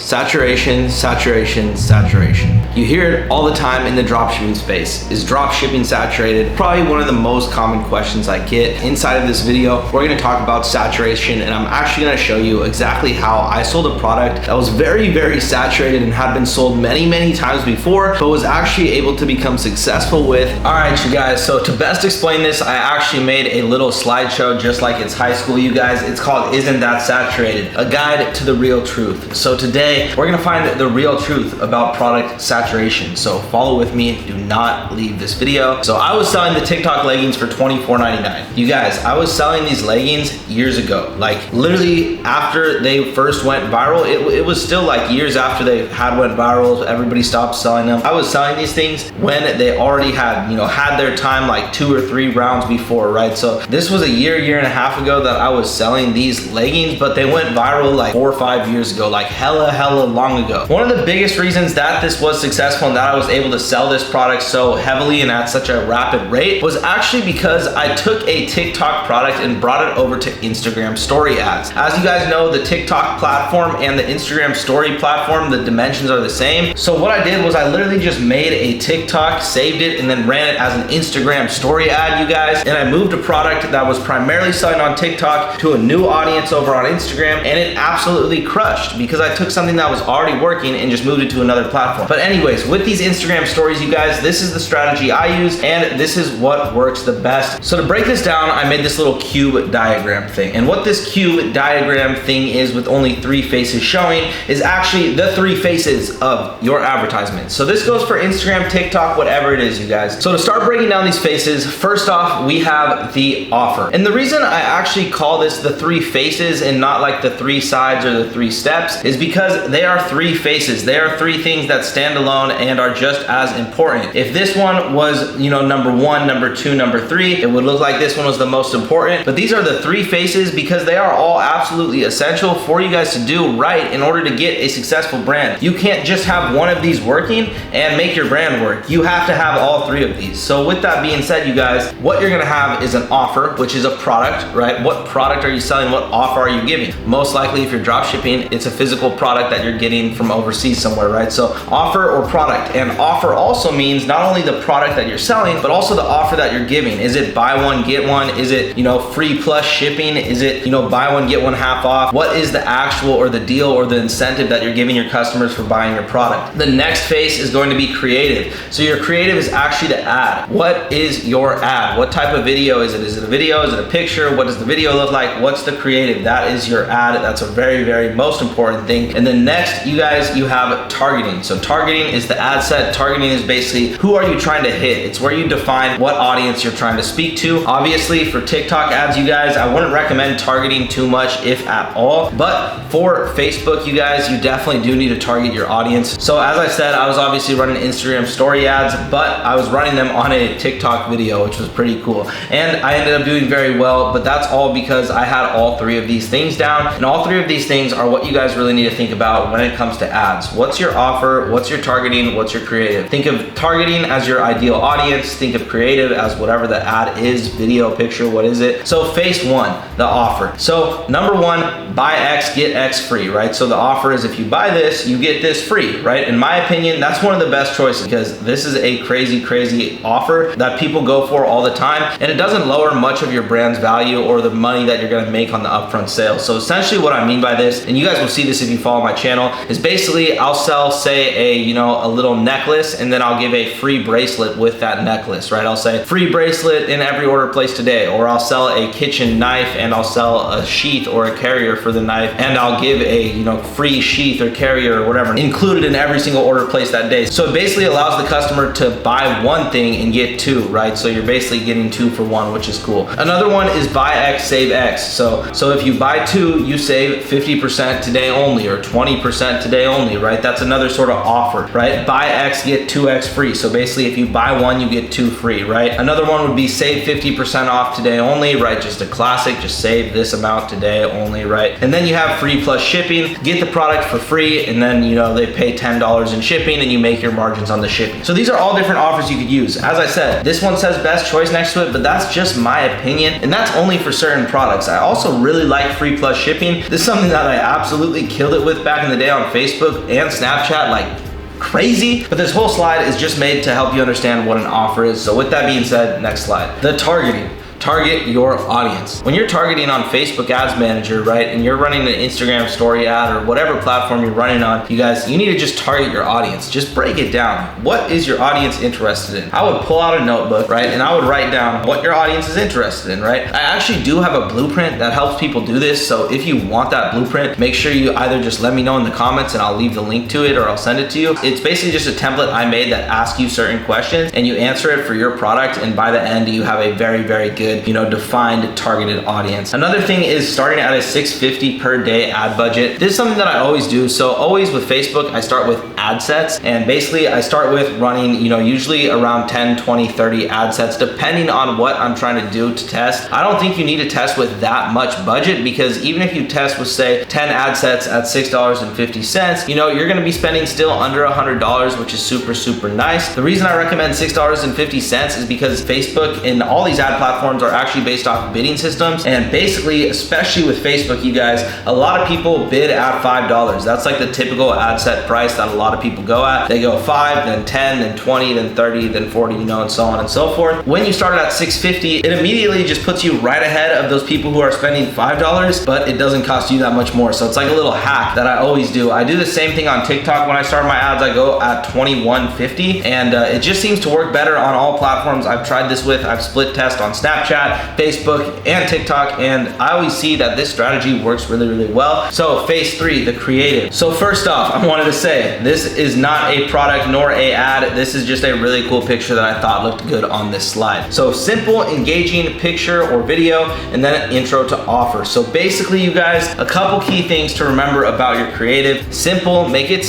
Saturation, saturation, saturation. You hear it all the time in the dropshipping space. Is dropshipping saturated? Probably one of the most common questions I get. Inside of this video, we're gonna talk about saturation, and I'm actually gonna show you exactly how I sold a product that was very, very saturated and had been sold many, many times before, but was actually able to become successful with. All right, you guys, so to best explain this, I actually made a little slideshow just like it's high school, you guys. It's called Isn't That Saturated? A Guide to the Real Truth. So today, we're gonna find the real truth about product saturation. So follow with me, do not leave this video. So I was selling the TikTok leggings for $24.99. You guys, I was selling these leggings years ago. Like literally after they first went viral, it was still like years after they had went viral, everybody stopped selling them. I was selling these things when they already had, had their time like 2 or 3 rounds before, right? So this was a year and a half ago that I was selling these leggings, but they went viral like 4 or 5 years ago, like hella long ago. One of the biggest reasons that this was successful and that I was able to sell this product so heavily and at such a rapid rate was actually because I took a TikTok product and brought it over to Instagram story ads. As you guys know, the TikTok platform and the Instagram story platform, the dimensions are the same. So what I did was I literally just made a TikTok, saved it, and then ran it as an Instagram story ad, you guys. And I moved a product that was primarily selling on TikTok to a new audience over on Instagram, and it absolutely crushed because I took something that was already working and just moved it to another platform. But anyways, with these Instagram stories, you guys, this is the strategy I use, and this is what works the best. So to break this down, I made this little cube diagram thing. And what this cube diagram thing is with only 3 faces showing is actually the 3 faces of your advertisement. So this goes for Instagram, TikTok, whatever it is, you guys. So to start breaking down these faces, first off, we have the offer. And the reason I actually call this the 3 faces and not like the 3 sides or the 3 steps is because they are 3 faces. They are 3 things that stand alone and are just as important. If this one was, number 1, number 2, number 3, it would look like this one was the most important. But these are the 3 faces because they are all absolutely essential for you guys to do right in order to get a successful brand. You can't just have one of these working and make your brand work. You have to have all 3 of these. So with that being said, you guys, what you're gonna have is an offer, which is a product, right? What product are you selling? What offer are you giving? Most likely, if you're drop shipping, it's a physical product that you're getting from overseas somewhere, right? So offer or product. And offer also means not only the product that you're selling, but also the offer that you're giving. Is it buy one, get one? Is it, free plus shipping? Is it, buy one, get one half off? What is the actual or the deal or the incentive that you're giving your customers for buying your product? The next phase is going to be creative. So your creative is actually the ad. What is your ad? What type of video is it? Is it a video? Is it a picture? What does the video look like? What's the creative? That is your ad. That's a very, very most important thing. And then next, you guys, you have targeting. So targeting is the ad set. Targeting is basically who are you trying to hit? It's where you define what audience you're trying to speak to. Obviously, for TikTok ads, you guys, I wouldn't recommend targeting too much, if at all. But for Facebook, you guys, you definitely do need to target your audience. So as I said, I was obviously running Instagram story ads, but I was running them on a TikTok video, which was pretty cool. And I ended up doing very well, but that's all because I had all 3 of these things down. And all 3 of these things are what you guys really need to think about when it comes to ads. What's your offer? What's your targeting? What's your creative? Think of targeting as your ideal audience. Think of creative as whatever the ad is, video, picture, what is it? So phase 1, the offer. So number 1, buy X, get X free, right? So the offer is if you buy this, you get this free, right? In my opinion, that's one of the best choices because this is a crazy offer that people go for all the time, and it doesn't lower much of your brand's value or the money that you're gonna make on the upfront sales. So essentially what I mean by this, and you guys will see this if you follow my channel, is basically I'll sell, say, a little necklace, and then I'll give a free bracelet with that necklace, right? I'll say free bracelet in every order placed today, or I'll sell a kitchen knife and I'll sell a sheath or a carrier for the knife, and I'll give a free sheath or carrier or whatever included in every single order placed that day. So it basically allows the customer to buy one thing and get 2, right? So you're basically getting 2 for 1, which is cool. Another one is buy X, save X. So if you buy 2, you save 50% today only, or 20% today only, right? That's another sort of offer, right? Buy X, get 2X free. So basically if you buy 1, you get 2 free, right? Another one would be save 50% off today only, right? Just a classic, just save this amount today only, right? And then you have free plus shipping, get the product for free, and then they pay $10 in shipping and you make your margins on the shipping. So these are all different offers you could use. As I said, this one says best choice next to it, but that's just my opinion, and that's only for certain products. I also really like free plus shipping. This is something that I absolutely killed it with back back in the day on Facebook and Snapchat like crazy, but this whole slide is just made to help you understand what an offer is. So with that being said, next slide. The targeting. Target your audience. When you're targeting on Facebook Ads Manager, right, and you're running an Instagram story ad or whatever platform you're running on, you guys, you need to just target your audience. Just break it down. What is your audience interested in? I would pull out a notebook, right, and I would write down what your audience is interested in, right? I actually do have a blueprint that helps people do this, so if you want that blueprint, make sure you either just let me know in the comments and I'll leave the link to it or I'll send it to you. It's basically just a template I made that asks you certain questions and you answer it for your product, and by the end you have a very, very good, defined targeted audience. Another thing is starting at a $650 per day ad budget. This is something that I always do. So always with Facebook, I start with ad sets, and basically I start with running, usually around 10, 20, 30 ad sets, depending on what I'm trying to do to test. I don't think you need to test with that much budget, because even if you test with say 10 ad sets at $6.50, you're gonna be spending still under $100, which is super, super nice. The reason I recommend $6.50 is because Facebook and all these ad platforms are actually based off bidding systems, and basically, especially with Facebook, you guys, a lot of people bid at $5. That's like the typical ad set price that a lot of people go at. They go 5, then 10, then 20, then 30, then 40, and so on and so forth. When you start at $650, it immediately just puts you right ahead of those people who are spending $5, but it doesn't cost you that much more. So it's like a little hack that I always do. I do the same thing on TikTok. When I start my ads, I go at $21.50, and it just seems to work better on all platforms I've tried this with. I've split test on Snapchat, Facebook, and TikTok, and I always see that this strategy works really, really well. So phase 3, the creative. So first off, I wanted to say, this is not a product nor a ad. This is just a really cool picture that I thought looked good on this slide. So simple, engaging picture or video, and then an intro to offer. So basically, you guys, a couple key things to remember about your creative. Simple, make it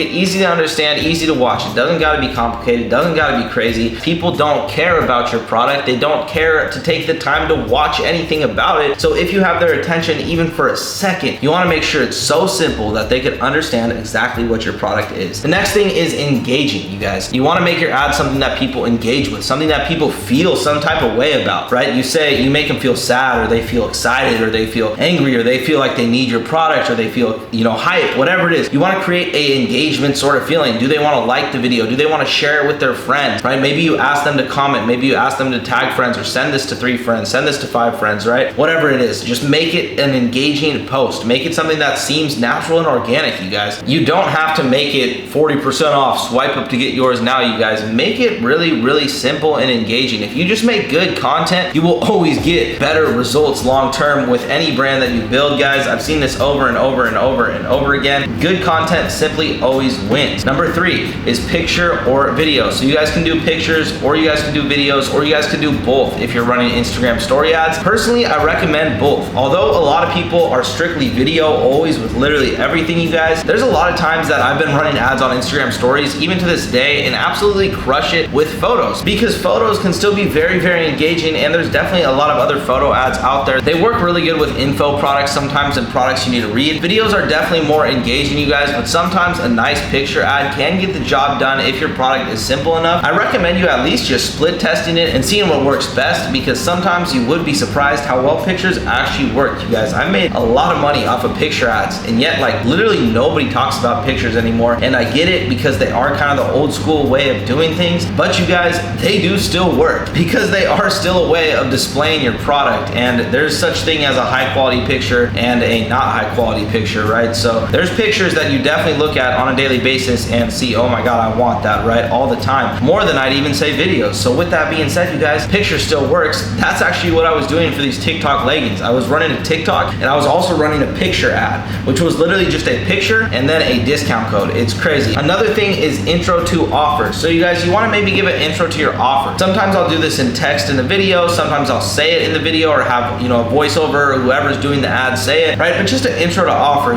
easy to understand, easy to watch. It doesn't gotta be complicated, doesn't gotta be crazy. People don't care about your product. They don't care to take the time to watch anything about it. So if you have their attention even for a second, you wanna make sure it's so simple that they can understand exactly what your product is. The next thing is engaging, you guys. You wanna make your ad something that people engage with, something that people feel some type of way about, right? You make them feel sad, or they feel excited, or they feel angry, or they feel like they need your product, or they feel, hype, whatever it is. You wanna create a engagement sort of feeling. Do they wanna like the video? Do they wanna share it with their friends, right? Maybe you ask them to comment, maybe you ask them to tag friends, or send this to 3 friends, send this to 5 friends, right? Whatever it is, just make it an engaging post. Make it something that seems natural and organic, you guys. You don't have to make it 40% off, swipe up to get yours now, you guys. Make it really, really simple and engaging. If you just make good content, you will always get better results long term with any brand that you build, guys. I've seen this over and over and over and over again. Good content simply always wins. Number 3 is picture or video. So you guys can do pictures, or you guys can do videos, or you guys can do both if you're running Instagram story ads. Personally, I recommend both. Although a lot of people are strictly video always with literally everything, you guys, there's a lot of times that I've been running ads on Instagram stories even to this day and absolutely crush it with photos, because photos can still be very, very engaging, and there's definitely a lot of other photo ads out there. They work really good with info products sometimes and products you need to read. Videos are definitely more engaging, you guys, but sometimes a nice picture ad can get the job done if your product is simple enough. I recommend you at least just split testing it and seeing what works best, because sometimes you would be surprised how well pictures actually work, you guys. I made a lot of money off of picture ads, and yet like literally nobody talks about pictures anymore, and I get it because they are kind of the old school way of doing things, but you guys, they do still work because they are still a way of displaying your product, and there's such thing as a high quality picture and a not high quality picture, right? So there's pictures that you definitely look at on a daily basis and see, oh my god, I want that, right? All the time, more than I'd even say videos. So with that being said, you guys, picture still works. That's actually what I was doing for these TikTok leggings. I was running a TikTok, and I was also running a picture ad, which was literally just a picture and then a discount code. It's crazy. Another thing is intro to offers. So you guys, you want to maybe give an intro to your offer. Sometimes I'll do this in text in the video, sometimes I'll say it in the video, or have, a voiceover, or whoever's doing the ad say it, right? But just an intro to offer,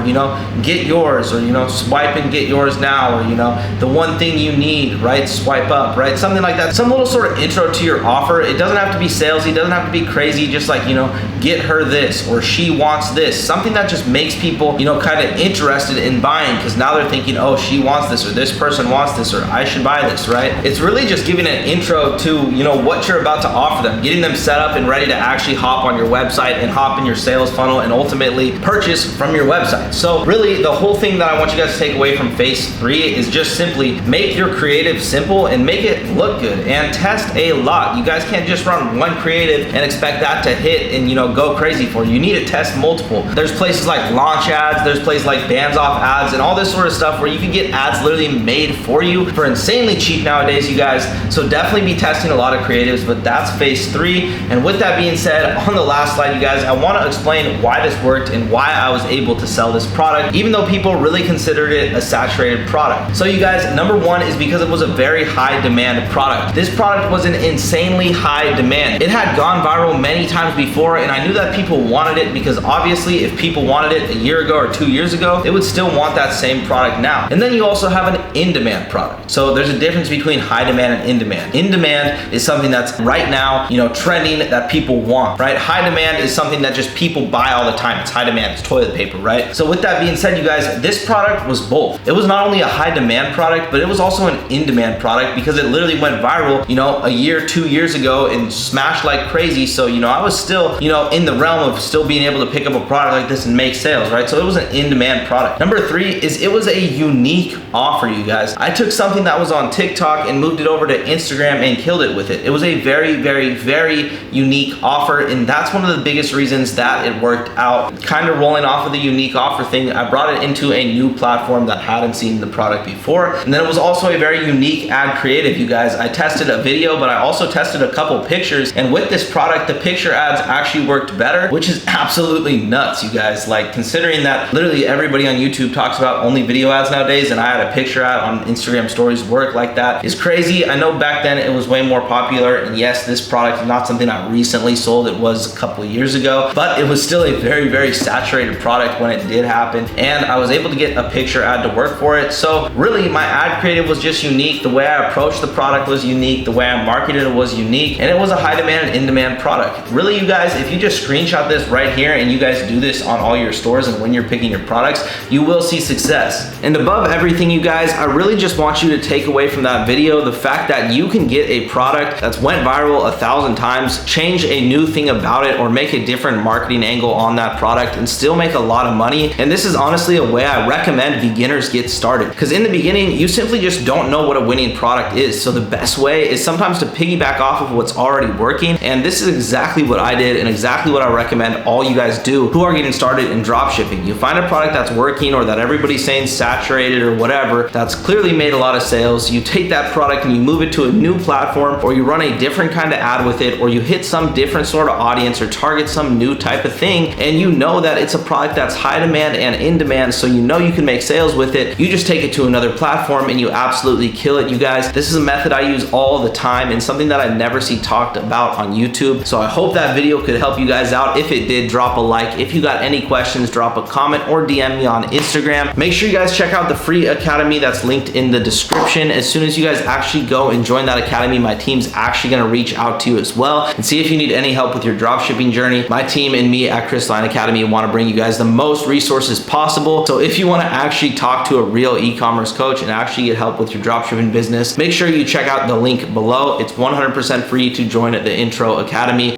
get yours, or swipe and get yours now, or the one thing you need, right? Swipe up, right? Something like that. Some little sort of intro to your offer. It doesn't have to be salesy, it doesn't have to be crazy, just like, get her this, this, or she wants this, something that just makes people, you know, kind of interested in buying, because now they're thinking, oh, she wants this, or this person wants this, or I should buy this, right? It's really just giving an intro to, you know, what you're about to offer them, getting them set up and ready to actually hop on your website and hop in your sales funnel and ultimately purchase from your website. So really the whole thing that I want you guys to take away from phase 3 is just simply make your creative simple and make it look good, and test a lot. You guys can't just run one creative and expect that to hit and, you know, go crazy for you. You need to test multiple. There's places like launch ads, there's places like bands off ads, and all this sort of stuff where you can get ads literally made for you for insanely cheap nowadays, you guys. So definitely be testing a lot of creatives, but that's phase 3. And with that being said, on the last slide, you guys, I want to explain why this worked and why I was able to sell this product, even though people really considered it a saturated product. So you guys, number 1 is because it was a very high demand product. This product was an insanely high demand. It had gone viral many times before, and I knew that people wanted it, because obviously if people wanted it a year ago or 2 years ago, they would still want that same product now. And then you also have an in-demand product. So there's a difference between high demand and in-demand. In-demand is something that's right now, you know, trending, that people want, right? High demand is something that just people buy all the time. It's high demand, it's toilet paper, right? So with that being said, you guys, this product was both. It was not only a high demand product, but it was also an in-demand product, because it literally went viral, you know, a year, 2 years ago and smashed like crazy. So, you know, I was still, you know, in the realm of still being able to pick up a product like this and make sales, right? So it was an in-demand product. Number 3 is it was a unique offer, you guys. I took something that was on TikTok and moved it over to Instagram and killed it with it. It was a very, very, very unique offer, and that's one of the biggest reasons that it worked out. Kind of rolling off of the unique offer thing, I brought it into a new platform that hadn't seen the product before. And then it was also a very unique ad creative, you guys. I tested a video, but I also tested a couple pictures, and with this product, the picture ads actually worked better, which is absolutely nuts, you guys. Like, considering that literally everybody on YouTube talks about only video ads nowadays, and I had a picture ad on Instagram stories work like that is crazy. I know back then it was way more popular, and yes, this product is not something I recently sold. It was a couple of years ago, but it was still a very, very saturated product when it did happen, and I was able to get a picture ad to work for it. So really, my ad creative was just unique. The way I approached the product was unique. The way I marketed it was unique, and it was a high demand and in-demand product. Really, you guys, if you just screenshot this right here and you guys do this on all your stores and when you're picking your products, you will see success. And above everything, you guys, I really just want you to take away from that video the fact that you can get a product that's went viral 1,000 times, change a new thing about it, or make a different marketing angle on that product and still make a lot of money. And this is honestly a way I recommend beginners get started, because in the beginning, you simply just don't know what a winning product is. So the best way is sometimes to piggyback off of what's already working. And this is exactly what I did and exactly what I recommend all you guys do who are getting started in dropshipping. You find a product that's working, or that everybody's saying saturated or whatever, that's clearly made a lot of sales. You take that product and you move it to a new platform, or you run a different kind of ad with it, or you hit some different sort of audience or target some new type of thing, and you know that it's a product that's high demand and in demand, so you know you can make sales with it. You just take it to another platform and you absolutely kill it, you guys. This is a method I use all the time and something that I never see talked about on YouTube. So I hope that video could help you guys out. If it did, drop a like. If you got any questions, drop a comment or DM me on Instagram. Make sure you guys check out the free academy that's linked in the description. As soon as you guys actually go and join that academy, my team's actually gonna reach out to you as well and see if you need any help with your dropshipping journey. My team and me at Crystalline Academy want to bring you guys the most resources possible. So if you want to actually talk to a real e-commerce coach and actually get help with your dropshipping business, make sure you check out the link below. It's 100% free to join the Intro Academy.